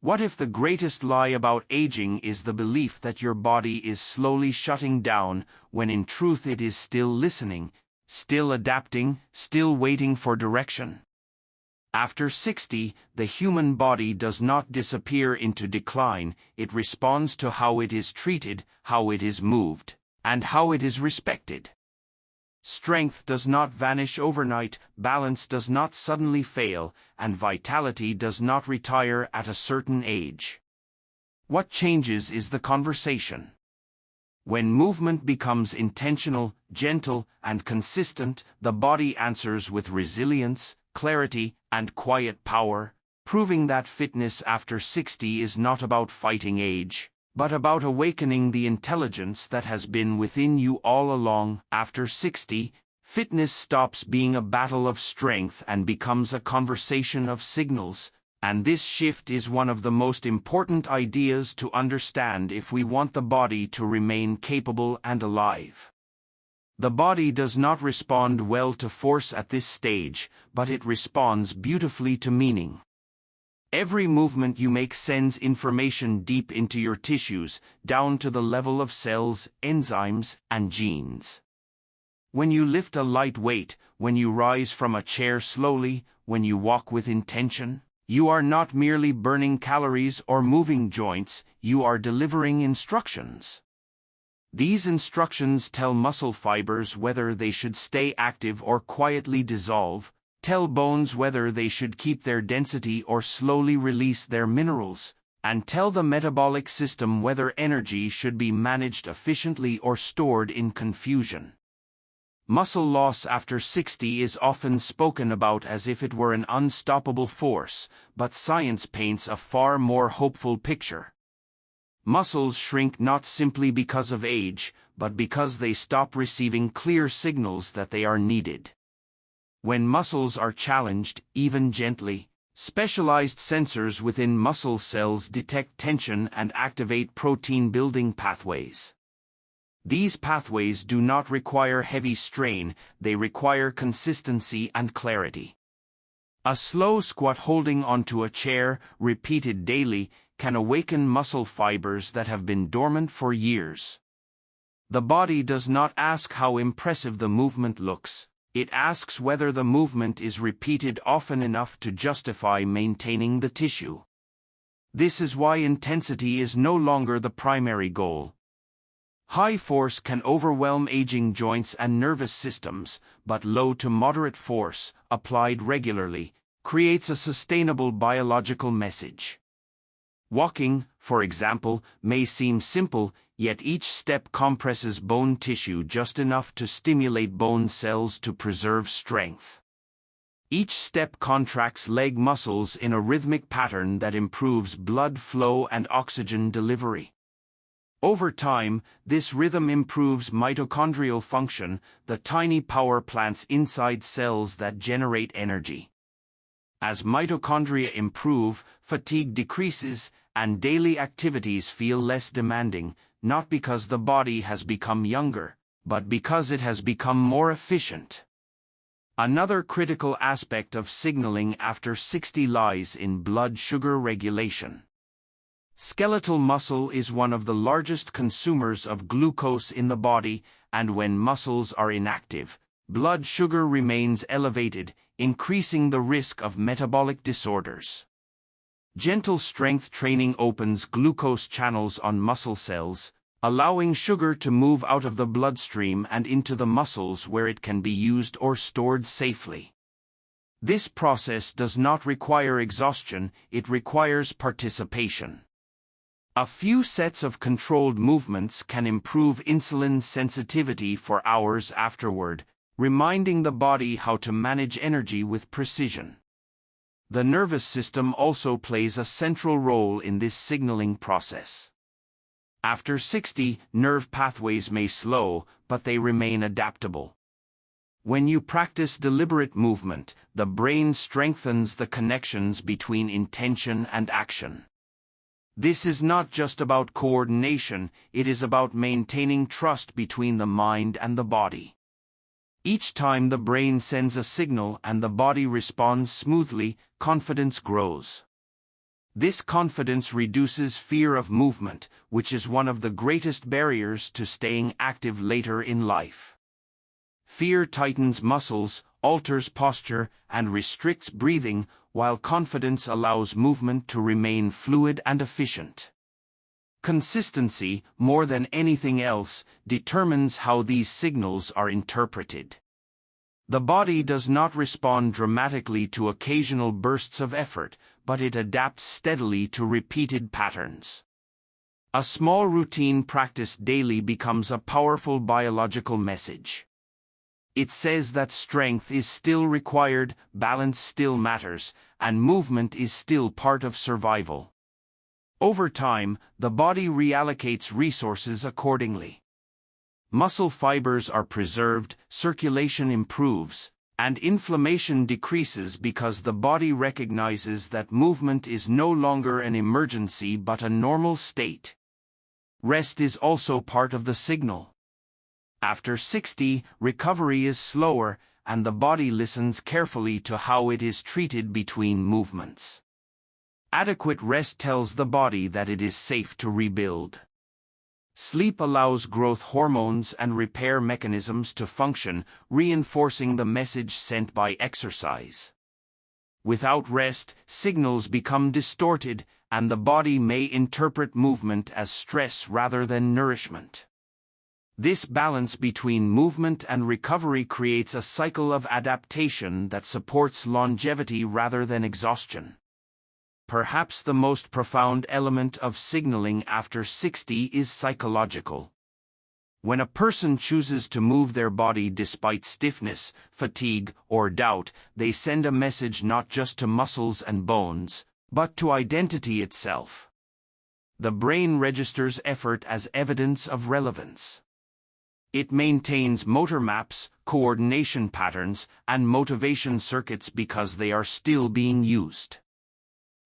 What if the greatest lie about aging is the belief that your body is slowly shutting down, when in truth it is still listening, still adapting, still waiting for direction? After 60, the human body does not disappear into decline, it responds to how it is treated, how it is moved, and how it is respected. Strength does not vanish overnight, balance does not suddenly fail, and vitality does not retire at a certain age. What changes is the conversation. When movement becomes intentional, gentle, and consistent, the body answers with resilience, clarity, and quiet power, proving that fitness after 60 is not about fighting age, but about awakening the intelligence that has been within you all along. After 60, fitness stops being a battle of strength and becomes a conversation of signals, and this shift is one of the most important ideas to understand if we want the body to remain capable and alive. The body does not respond well to force at this stage, but it responds beautifully to meaning. Every movement you make sends information deep into your tissues, down to the level of cells, enzymes, and genes. When you lift a light weight, when you rise from a chair slowly, when you walk with intention, you are not merely burning calories or moving joints, you are delivering instructions. These instructions tell muscle fibers whether they should stay active or quietly dissolve, tell bones whether they should keep their density or slowly release their minerals, and tell the metabolic system whether energy should be managed efficiently or stored in confusion. Muscle loss after 60 is often spoken about as if it were an unstoppable force, but science paints a far more hopeful picture. Muscles shrink not simply because of age, but because they stop receiving clear signals that they are needed. When muscles are challenged, even gently, specialized sensors within muscle cells detect tension and activate protein-building pathways. These pathways do not require heavy strain, they require consistency and clarity. A slow squat holding onto a chair, repeated daily, can awaken muscle fibers that have been dormant for years. The body does not ask how impressive the movement looks, it asks whether the movement is repeated often enough to justify maintaining the tissue. This is why intensity is no longer the primary goal. High force can overwhelm aging joints and nervous systems, but low to moderate force, applied regularly, creates a sustainable biological message. Walking, for example, may seem simple, yet each step compresses bone tissue just enough to stimulate bone cells to preserve strength. Each step contracts leg muscles in a rhythmic pattern that improves blood flow and oxygen delivery. Over time, this rhythm improves mitochondrial function, the tiny power plants inside cells that generate energy. As mitochondria improve, fatigue decreases, and daily activities feel less demanding, not because the body has become younger, but because it has become more efficient. Another critical aspect of signaling after 60 lies in blood sugar regulation. Skeletal muscle is one of the largest consumers of glucose in the body, and when muscles are inactive, blood sugar remains elevated, increasing the risk of metabolic disorders. Gentle strength training opens glucose channels on muscle cells, allowing sugar to move out of the bloodstream and into the muscles where it can be used or stored safely. This process does not require exhaustion, it requires participation. A few sets of controlled movements can improve insulin sensitivity for hours afterward, reminding the body how to manage energy with precision. The nervous system also plays a central role in this signaling process. After 60, nerve pathways may slow, but they remain adaptable. When you practice deliberate movement, the brain strengthens the connections between intention and action. This is not just about coordination, it is about maintaining trust between the mind and the body. Each time the brain sends a signal and the body responds smoothly, confidence grows. This confidence reduces fear of movement, which is one of the greatest barriers to staying active later in life. Fear tightens muscles, alters posture, and restricts breathing, while confidence allows movement to remain fluid and efficient. Consistency, more than anything else, determines how these signals are interpreted. The body does not respond dramatically to occasional bursts of effort, but it adapts steadily to repeated patterns. A small routine practiced daily becomes a powerful biological message. It says that strength is still required, balance still matters, and movement is still part of survival. Over time, the body reallocates resources accordingly. Muscle fibers are preserved, circulation improves, and inflammation decreases because the body recognizes that movement is no longer an emergency but a normal state. Rest is also part of the signal. After 60, recovery is slower, and the body listens carefully to how it is treated between movements. Adequate rest tells the body that it is safe to rebuild. Sleep allows growth hormones and repair mechanisms to function, reinforcing the message sent by exercise. Without rest, signals become distorted, and the body may interpret movement as stress rather than nourishment. This balance between movement and recovery creates a cycle of adaptation that supports longevity rather than exhaustion. Perhaps the most profound element of signaling after 60 is psychological. When a person chooses to move their body despite stiffness, fatigue, or doubt, they send a message not just to muscles and bones, but to identity itself. The brain registers effort as evidence of relevance. It maintains motor maps, coordination patterns, and motivation circuits because they are still being used.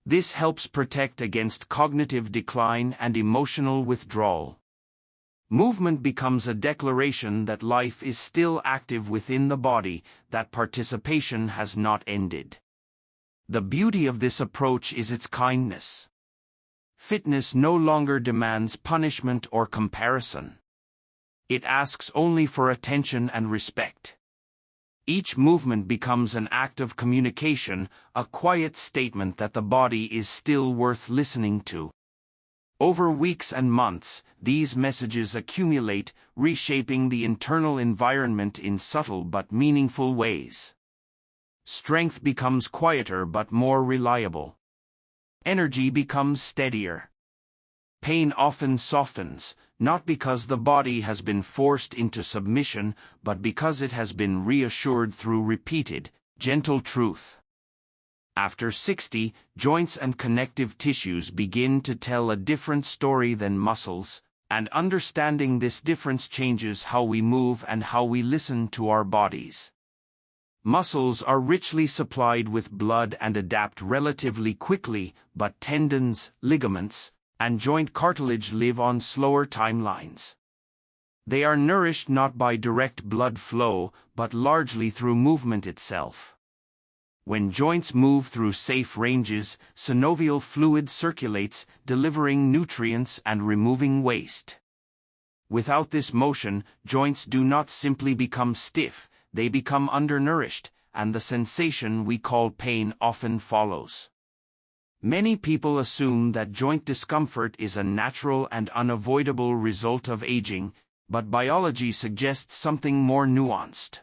This helps protect against cognitive decline and emotional withdrawal. Movement becomes a declaration that life is still active within the body, that participation has not ended. The beauty of this approach is its kindness. Fitness no longer demands punishment or comparison. It asks only for attention and respect. Each movement becomes an act of communication, a quiet statement that the body is still worth listening to. Over weeks and months, these messages accumulate, reshaping the internal environment in subtle but meaningful ways. Strength becomes quieter but more reliable. Energy becomes steadier. Pain often softens, not because the body has been forced into submission, but because it has been reassured through repeated, gentle truth. After 60, joints and connective tissues begin to tell a different story than muscles, and understanding this difference changes how we move and how we listen to our bodies. Muscles are richly supplied with blood and adapt relatively quickly, but tendons, ligaments, and joint cartilage live on slower timelines. They are nourished not by direct blood flow, but largely through movement itself. When joints move through safe ranges, synovial fluid circulates, delivering nutrients and removing waste. Without this motion, joints do not simply become stiff, they become undernourished, and the sensation we call pain often follows. Many people assume that joint discomfort is a natural and unavoidable result of aging, but biology suggests something more nuanced.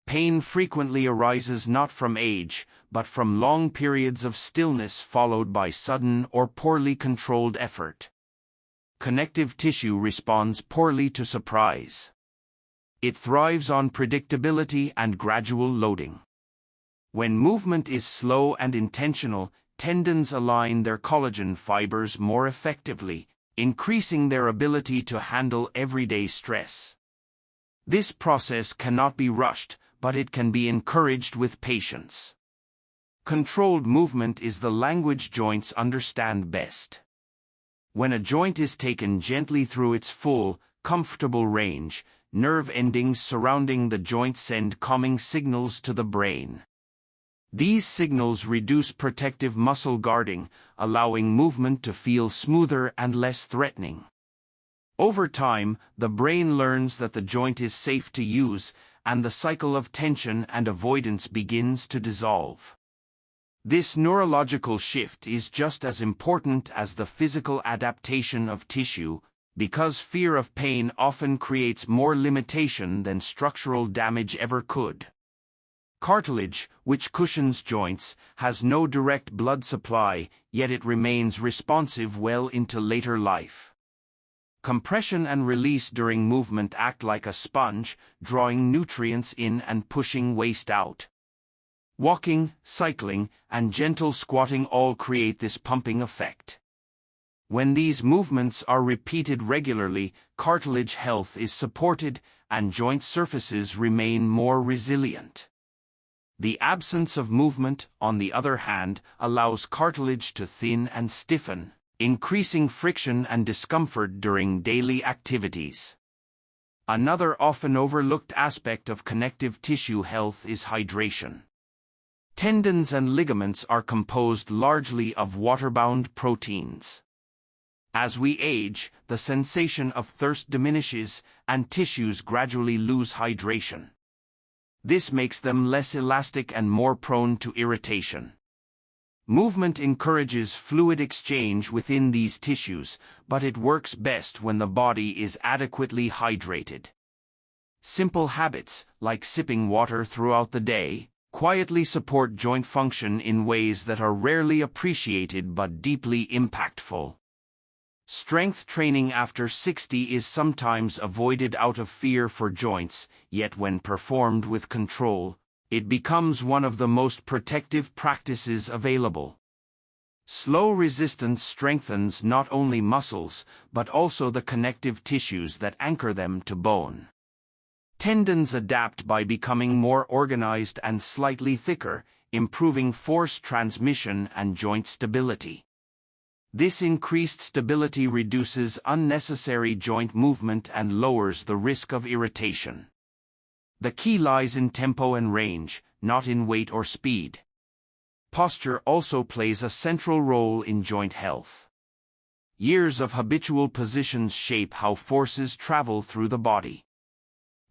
Pain frequently arises not from age, but from long periods of stillness followed by sudden or poorly controlled effort. Connective tissue responds poorly to surprise. It thrives on predictability and gradual loading. When movement is slow and intentional, tendons align their collagen fibers more effectively, increasing their ability to handle everyday stress. This process cannot be rushed, but it can be encouraged with patience. Controlled movement is the language joints understand best. When a joint is taken gently through its full, comfortable range, nerve endings surrounding the joint send calming signals to the brain. These signals reduce protective muscle guarding, allowing movement to feel smoother and less threatening. Over time, the brain learns that the joint is safe to use, and the cycle of tension and avoidance begins to dissolve. This neurological shift is just as important as the physical adaptation of tissue, because fear of pain often creates more limitation than structural damage ever could. Cartilage, which cushions joints, has no direct blood supply, yet it remains responsive well into later life. Compression and release during movement act like a sponge, drawing nutrients in and pushing waste out. Walking, cycling, and gentle squatting all create this pumping effect. When these movements are repeated regularly, cartilage health is supported, and joint surfaces remain more resilient. The absence of movement, on the other hand, allows cartilage to thin and stiffen, increasing friction and discomfort during daily activities. Another often overlooked aspect of connective tissue health is hydration. Tendons and ligaments are composed largely of water-bound proteins. As we age, the sensation of thirst diminishes, and tissues gradually lose hydration. This makes them less elastic and more prone to irritation. Movement encourages fluid exchange within these tissues, but it works best when the body is adequately hydrated. Simple habits, like sipping water throughout the day, quietly support joint function in ways that are rarely appreciated but deeply impactful. Strength training after 60 is sometimes avoided out of fear for joints, yet when performed with control, it becomes one of the most protective practices available. Slow resistance strengthens not only muscles, but also the connective tissues that anchor them to bone. Tendons adapt by becoming more organized and slightly thicker, improving force transmission and joint stability. This increased stability reduces unnecessary joint movement and lowers the risk of irritation. The key lies in tempo and range, not in weight or speed. Posture also plays a central role in joint health. Years of habitual positions shape how forces travel through the body.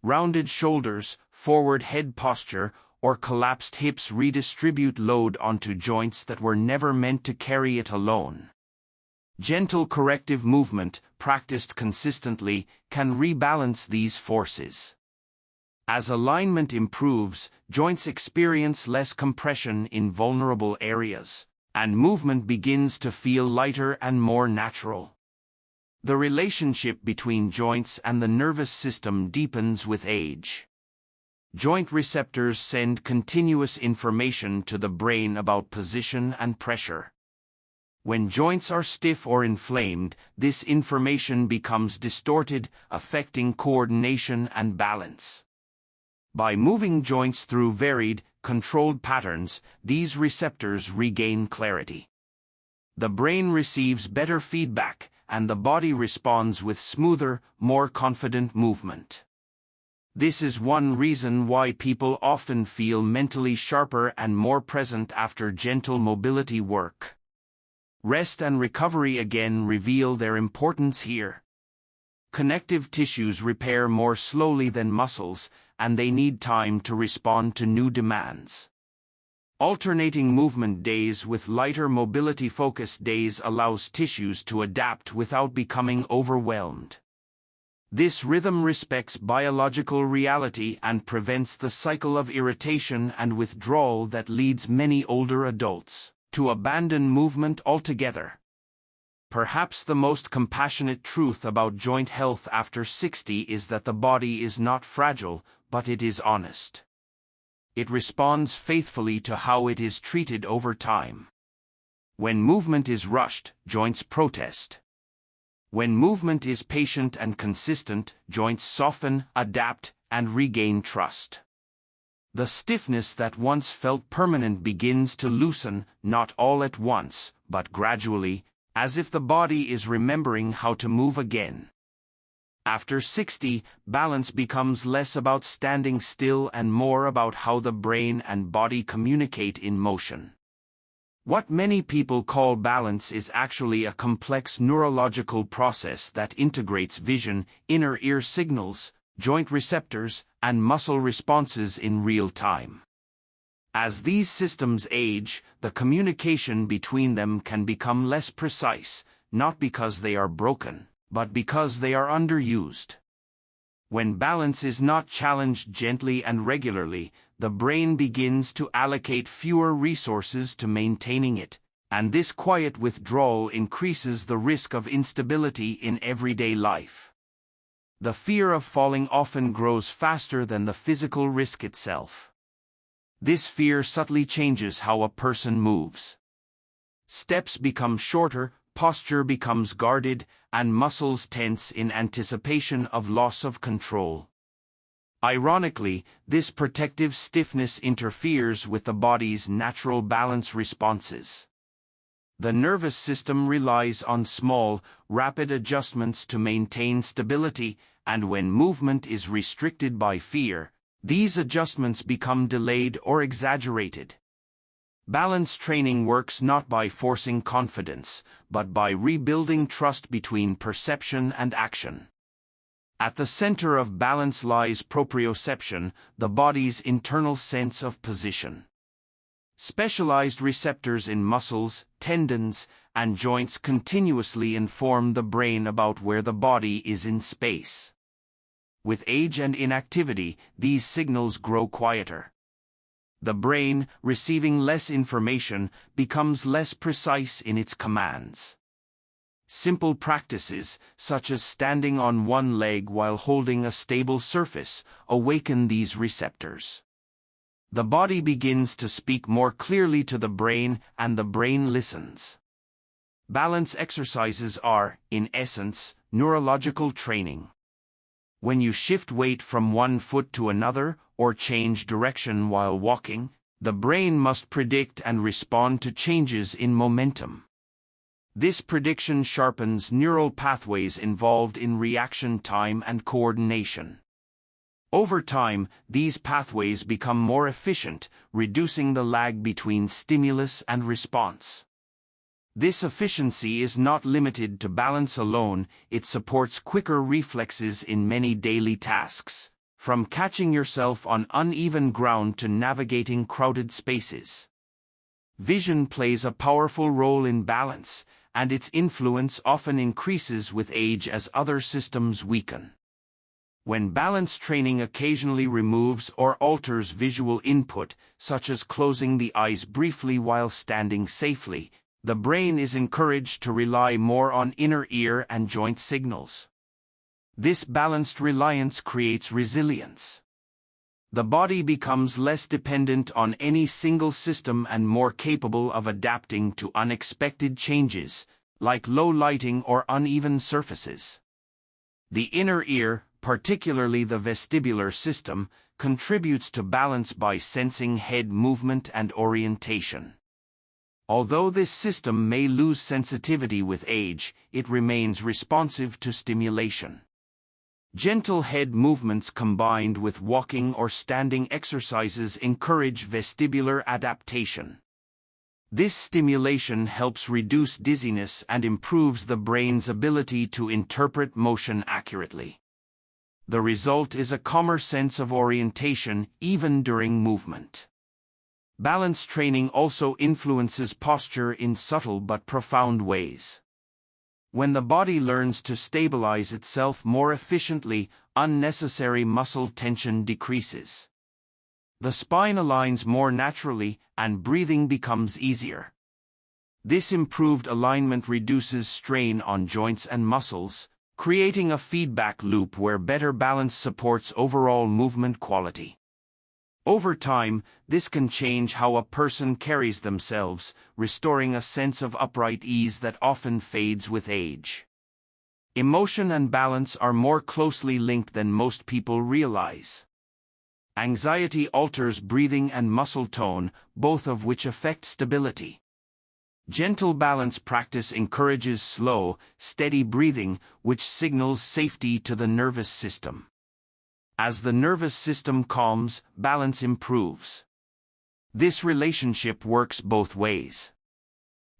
Rounded shoulders, forward head posture, or collapsed hips redistribute load onto joints that were never meant to carry it alone. Gentle corrective movement, practiced consistently, can rebalance these forces. As alignment improves, joints experience less compression in vulnerable areas, and movement begins to feel lighter and more natural. The relationship between joints and the nervous system deepens with age. Joint receptors send continuous information to the brain about position and pressure. When joints are stiff or inflamed, this information becomes distorted, affecting coordination and balance. By moving joints through varied, controlled patterns, these receptors regain clarity. The brain receives better feedback, and the body responds with smoother, more confident movement. This is one reason why people often feel mentally sharper and more present after gentle mobility work. Rest and recovery again reveal their importance here. Connective tissues repair more slowly than muscles, and they need time to respond to new demands. Alternating movement days with lighter mobility-focused days allows tissues to adapt without becoming overwhelmed. This rhythm respects biological reality and prevents the cycle of irritation and withdrawal that leads many older adults to abandon movement altogether. Perhaps the most compassionate truth about joint health after 60 is that the body is not fragile, but it is honest. It responds faithfully to how it is treated over time. When movement is rushed, joints protest. When movement is patient and consistent, joints soften, adapt, and regain trust. The stiffness that once felt permanent begins to loosen, not all at once, but gradually, as if the body is remembering how to move again. After 60, balance becomes less about standing still and more about how the brain and body communicate in motion. What many people call balance is actually a complex neurological process that integrates vision, inner ear signals, joint receptors, and muscle responses in real time. As these systems age, the communication between them can become less precise, not because they are broken, but because they are underused. When balance is not challenged gently and regularly, the brain begins to allocate fewer resources to maintaining it, and this quiet withdrawal increases the risk of instability in everyday life. The fear of falling often grows faster than the physical risk itself. This fear subtly changes how a person moves. Steps become shorter, posture becomes guarded, and muscles tense in anticipation of loss of control. Ironically, this protective stiffness interferes with the body's natural balance responses. The nervous system relies on small, rapid adjustments to maintain stability, and when movement is restricted by fear, these adjustments become delayed or exaggerated. Balance training works not by forcing confidence, but by rebuilding trust between perception and action. At the center of balance lies proprioception, the body's internal sense of position. Specialized receptors in muscles, tendons, and joints continuously inform the brain about where the body is in space. With age and inactivity, these signals grow quieter. The brain, receiving less information, becomes less precise in its commands. Simple practices, such as standing on one leg while holding a stable surface, awaken these receptors. The body begins to speak more clearly to the brain, and the brain listens. Balance exercises are, in essence, neurological training. When you shift weight from one foot to another, or change direction while walking, the brain must predict and respond to changes in momentum. This prediction sharpens neural pathways involved in reaction time and coordination. Over time, these pathways become more efficient, reducing the lag between stimulus and response. This efficiency is not limited to balance alone, it supports quicker reflexes in many daily tasks, from catching yourself on uneven ground to navigating crowded spaces. Vision plays a powerful role in balance, and its influence often increases with age as other systems weaken. When balance training occasionally removes or alters visual input, such as closing the eyes briefly while standing safely, the brain is encouraged to rely more on inner ear and joint signals. This balanced reliance creates resilience. The body becomes less dependent on any single system and more capable of adapting to unexpected changes, like low lighting or uneven surfaces. The inner ear, particularly the vestibular system, contributes to balance by sensing head movement and orientation. Although this system may lose sensitivity with age, it remains responsive to stimulation. Gentle head movements combined with walking or standing exercises encourage vestibular adaptation. This stimulation helps reduce dizziness and improves the brain's ability to interpret motion accurately. The result is a calmer sense of orientation even during movement. Balance training also influences posture in subtle but profound ways. When the body learns to stabilize itself more efficiently, unnecessary muscle tension decreases. The spine aligns more naturally, and breathing becomes easier. This improved alignment reduces strain on joints and muscles, creating a feedback loop where better balance supports overall movement quality. Over time, this can change how a person carries themselves, restoring a sense of upright ease that often fades with age. Emotion and balance are more closely linked than most people realize. Anxiety alters breathing and muscle tone, both of which affect stability. Gentle balance practice encourages slow, steady breathing, which signals safety to the nervous system. As the nervous system calms, balance improves. This relationship works both ways.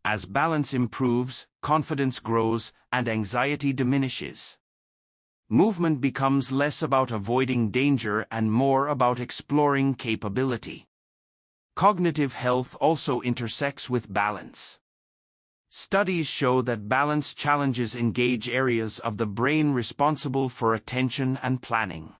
As balance improves, confidence grows, and anxiety diminishes. Movement becomes less about avoiding danger and more about exploring capability. Cognitive health also intersects with balance. Studies show that balance challenges engage areas of the brain responsible for attention and planning.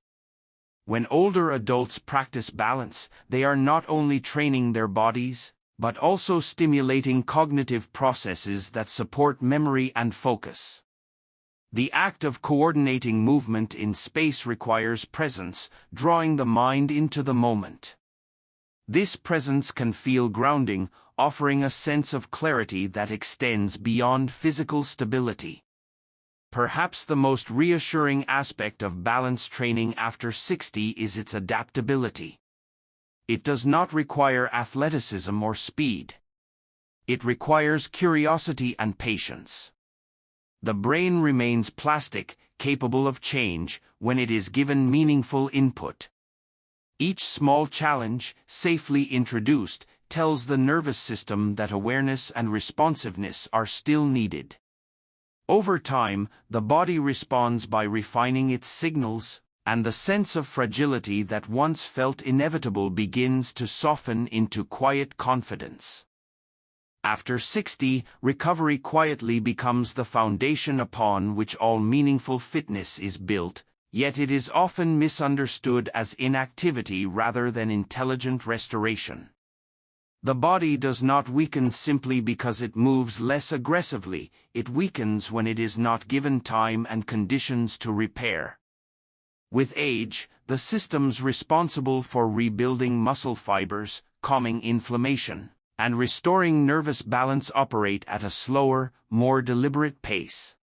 When older adults practice balance, they are not only training their bodies, but also stimulating cognitive processes that support memory and focus. The act of coordinating movement in space requires presence, drawing the mind into the moment. This presence can feel grounding, offering a sense of clarity that extends beyond physical stability. Perhaps the most reassuring aspect of balance training after 60 is its adaptability. It does not require athleticism or speed. It requires curiosity and patience. The brain remains plastic, capable of change, when it is given meaningful input. Each small challenge, safely introduced, tells the nervous system that awareness and responsiveness are still needed. Over time, the body responds by refining its signals, and the sense of fragility that once felt inevitable begins to soften into quiet confidence. After 60, recovery quietly becomes the foundation upon which all meaningful fitness is built, yet it is often misunderstood as inactivity rather than intelligent restoration. The body does not weaken simply because it moves less aggressively, it weakens when it is not given time and conditions to repair. With age, the systems responsible for rebuilding muscle fibers, calming inflammation, and restoring nervous balance operate at a slower, more deliberate pace.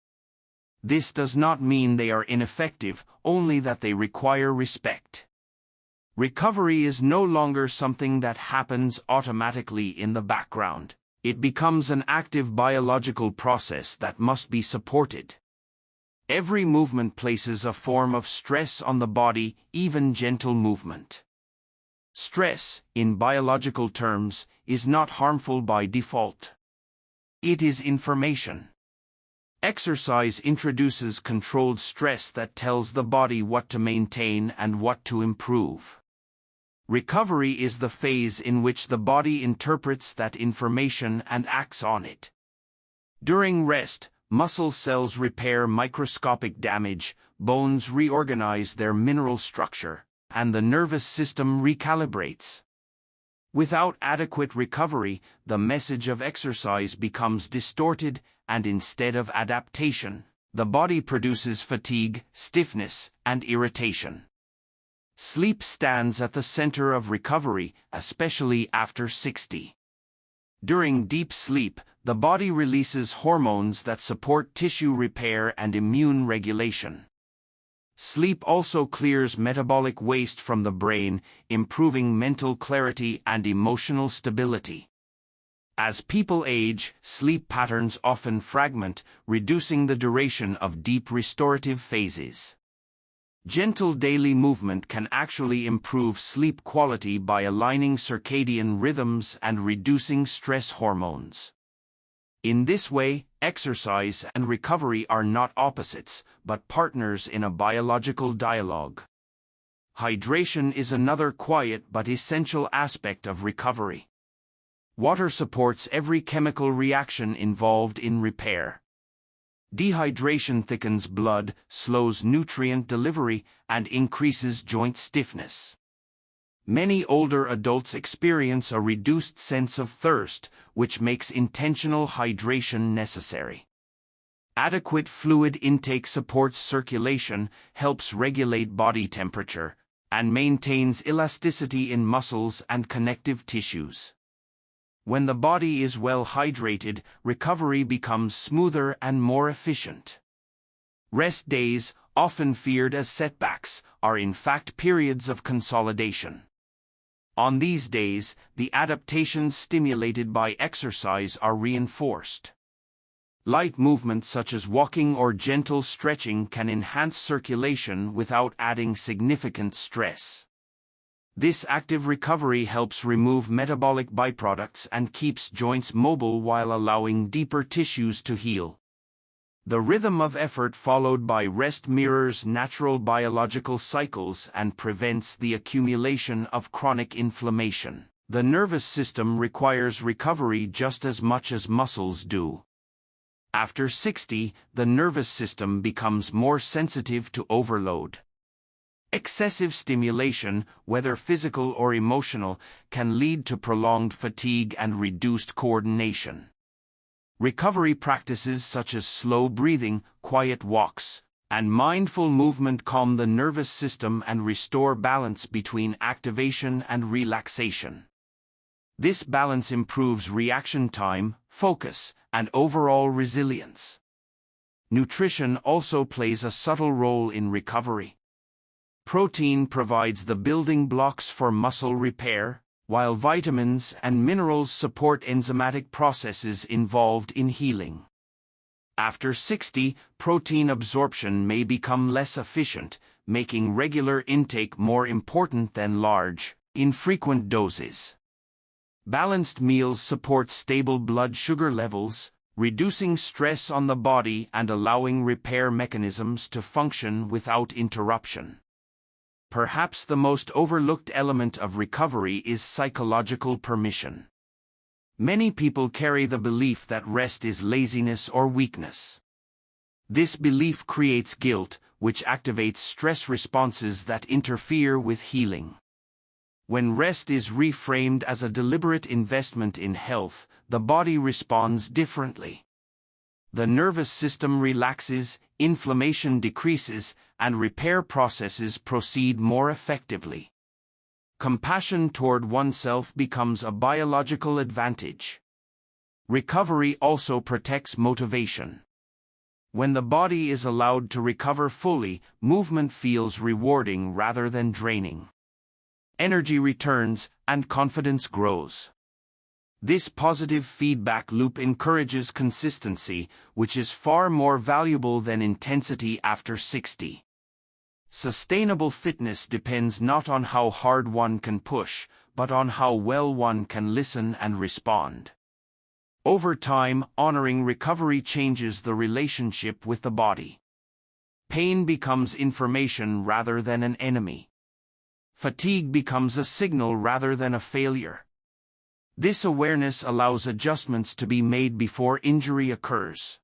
This does not mean they are ineffective, only that they require respect. Recovery is no longer something that happens automatically in the background. It becomes an active biological process that must be supported. Every movement places a form of stress on the body, even gentle movement. Stress, in biological terms, is not harmful by default. It is information. Exercise introduces controlled stress that tells the body what to maintain and what to improve. Recovery is the phase in which the body interprets that information and acts on it. During rest, muscle cells repair microscopic damage, bones reorganize their mineral structure, and the nervous system recalibrates. Without adequate recovery, the message of exercise becomes distorted, and instead of adaptation, the body produces fatigue, stiffness, and irritation. Sleep stands at the center of recovery, especially after 60. During deep sleep, the body releases hormones that support tissue repair and immune regulation. Sleep also clears metabolic waste from the brain, improving mental clarity and emotional stability. As people age, sleep patterns often fragment, reducing the duration of deep restorative phases. Gentle daily movement can actually improve sleep quality by aligning circadian rhythms and reducing stress hormones. In this way, exercise and recovery are not opposites, but partners in a biological dialogue. Hydration is another quiet but essential aspect of recovery. Water supports every chemical reaction involved in repair. Dehydration thickens blood, slows nutrient delivery, and increases joint stiffness. Many older adults experience a reduced sense of thirst, which makes intentional hydration necessary. Adequate fluid intake supports circulation, helps regulate body temperature, and maintains elasticity in muscles and connective tissues. When the body is well hydrated, recovery becomes smoother and more efficient. Rest days, often feared as setbacks, are in fact periods of consolidation. On these days, the adaptations stimulated by exercise are reinforced. Light movements such as walking or gentle stretching can enhance circulation without adding significant stress. This active recovery helps remove metabolic byproducts and keeps joints mobile while allowing deeper tissues to heal. The rhythm of effort followed by rest mirrors natural biological cycles and prevents the accumulation of chronic inflammation. The nervous system requires recovery just as much as muscles do. After 60, the nervous system becomes more sensitive to overload. Excessive stimulation, whether physical or emotional, can lead to prolonged fatigue and reduced coordination. Recovery practices such as slow breathing, quiet walks, and mindful movement calm the nervous system and restore balance between activation and relaxation. This balance improves reaction time, focus, and overall resilience. Nutrition also plays a subtle role in recovery. Protein provides the building blocks for muscle repair, while vitamins and minerals support enzymatic processes involved in healing. After 60, protein absorption may become less efficient, making regular intake more important than large, infrequent doses. Balanced meals support stable blood sugar levels, reducing stress on the body and allowing repair mechanisms to function without interruption. Perhaps the most overlooked element of recovery is psychological permission. Many people carry the belief that rest is laziness or weakness. This belief creates guilt, which activates stress responses that interfere with healing. When rest is reframed as a deliberate investment in health, the body responds differently. The nervous system relaxes, inflammation decreases, and repair processes proceed more effectively. Compassion toward oneself becomes a biological advantage. Recovery also protects motivation. When the body is allowed to recover fully, movement feels rewarding rather than draining. Energy returns, and confidence grows. This positive feedback loop encourages consistency, which is far more valuable than intensity after 60. Sustainable fitness depends not on how hard one can push, but on how well one can listen and respond. Over time, honoring recovery changes the relationship with the body. Pain becomes information rather than an enemy. Fatigue becomes a signal rather than a failure. This awareness allows adjustments to be made before injury occurs.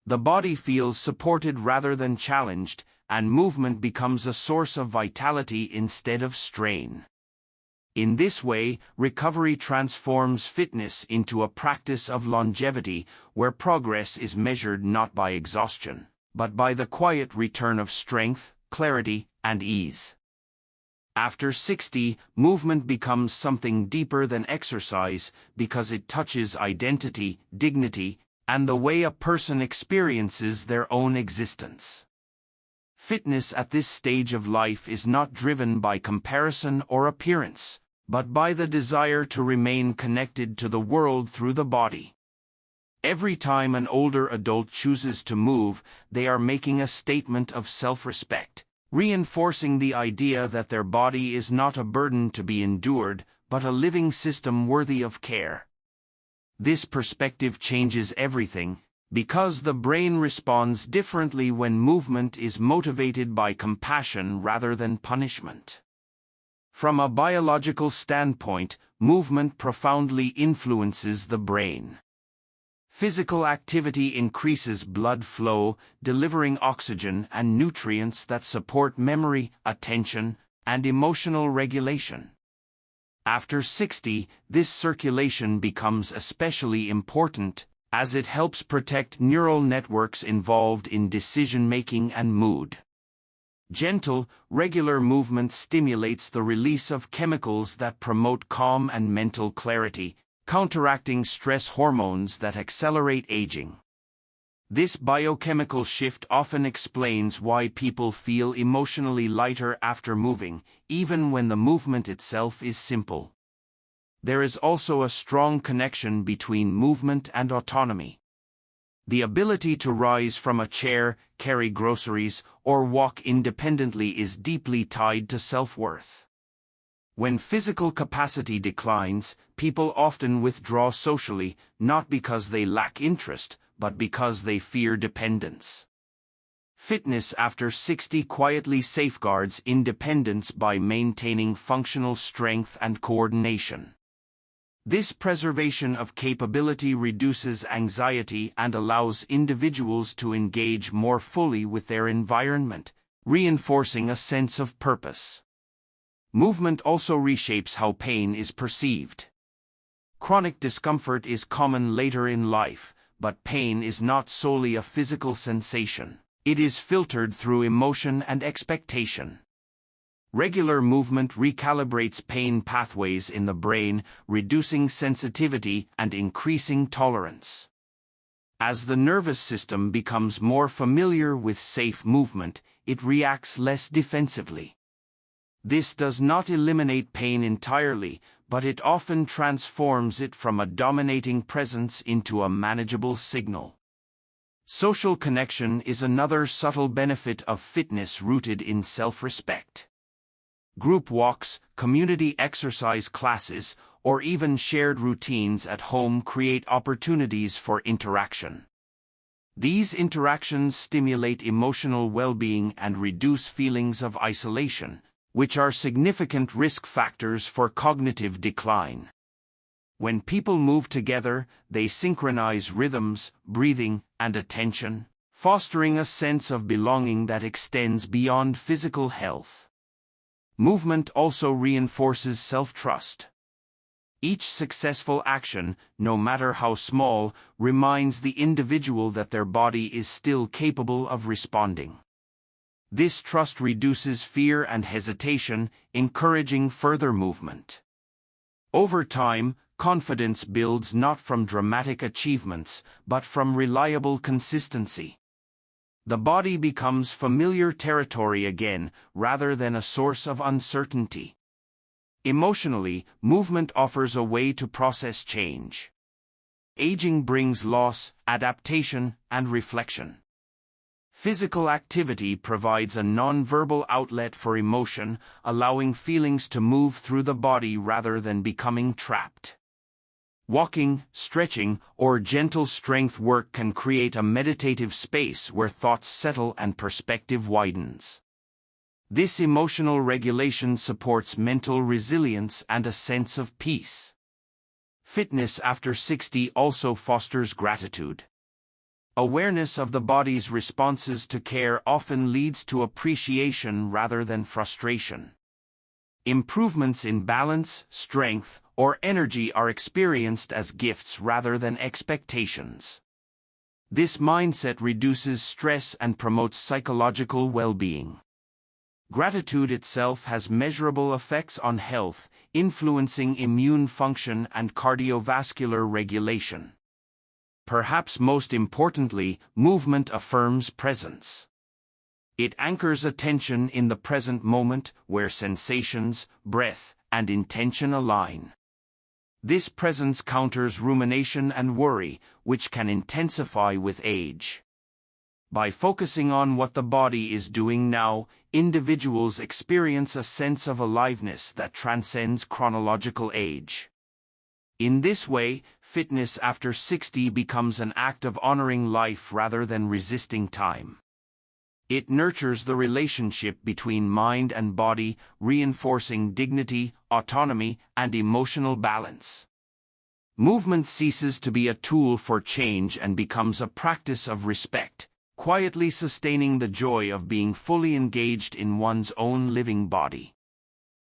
The body feels supported rather than challenged, and movement becomes a source of vitality instead of strain. In this way, recovery transforms fitness into a practice of longevity, where progress is measured not by exhaustion, but by the quiet return of strength, clarity, and ease. After 60, movement becomes something deeper than exercise because it touches identity, dignity, and the way a person experiences their own existence. Fitness at this stage of life is not driven by comparison or appearance, but by the desire to remain connected to the world through the body. Every time an older adult chooses to move, they are making a statement of self-respect, reinforcing the idea that their body is not a burden to be endured, but a living system worthy of care. This perspective changes everything, because the brain responds differently when movement is motivated by compassion rather than punishment. From a biological standpoint, movement profoundly influences the brain. Physical activity increases blood flow, delivering oxygen and nutrients that support memory, attention, and emotional regulation. After 60, this circulation becomes especially important, as it helps protect neural networks involved in decision-making and mood. Gentle, regular movement stimulates the release of chemicals that promote calm and mental clarity, counteracting stress hormones that accelerate aging. This biochemical shift often explains why people feel emotionally lighter after moving, even when the movement itself is simple. There is also a strong connection between movement and autonomy. The ability to rise from a chair, carry groceries, or walk independently is deeply tied to self-worth. When physical capacity declines, people often withdraw socially, not because they lack interest, but because they fear dependence. Fitness after 60 quietly safeguards independence by maintaining functional strength and coordination. This preservation of capability reduces anxiety and allows individuals to engage more fully with their environment, reinforcing a sense of purpose. Movement also reshapes how pain is perceived. Chronic discomfort is common later in life, but pain is not solely a physical sensation. It is filtered through emotion and expectation. Regular movement recalibrates pain pathways in the brain, reducing sensitivity and increasing tolerance. As the nervous system becomes more familiar with safe movement, it reacts less defensively. This does not eliminate pain entirely, but it often transforms it from a dominating presence into a manageable signal. Social connection is another subtle benefit of fitness rooted in self-respect. Group walks, community exercise classes, or even shared routines at home create opportunities for interaction. These interactions stimulate emotional well-being and reduce feelings of isolation, which are significant risk factors for cognitive decline. When people move together, they synchronize rhythms, breathing, and attention, fostering a sense of belonging that extends beyond physical health. Movement also reinforces self-trust. Each successful action, no matter how small, reminds the individual that their body is still capable of responding. This trust reduces fear and hesitation, encouraging further movement. Over time, confidence builds not from dramatic achievements, but from reliable consistency. The body becomes familiar territory again, rather than a source of uncertainty. Emotionally, movement offers a way to process change. Aging brings loss, adaptation, and reflection. Physical activity provides a non-verbal outlet for emotion, allowing feelings to move through the body rather than becoming trapped. Walking, stretching, or gentle strength work can create a meditative space where thoughts settle and perspective widens. This emotional regulation supports mental resilience and a sense of peace. Fitness after 60 also fosters gratitude. Awareness of the body's responses to care often leads to appreciation rather than frustration. Improvements in balance, strength, or energy are experienced as gifts rather than expectations. This mindset reduces stress and promotes psychological well-being. Gratitude itself has measurable effects on health, influencing immune function and cardiovascular regulation. Perhaps most importantly, movement affirms presence. It anchors attention in the present moment, where sensations, breath, and intention align. This presence counters rumination and worry, which can intensify with age. By focusing on what the body is doing now, individuals experience a sense of aliveness that transcends chronological age. In this way, fitness after 60 becomes an act of honoring life rather than resisting time. It nurtures the relationship between mind and body, reinforcing dignity, autonomy, and emotional balance. Movement ceases to be a tool for change and becomes a practice of respect, quietly sustaining the joy of being fully engaged in one's own living body.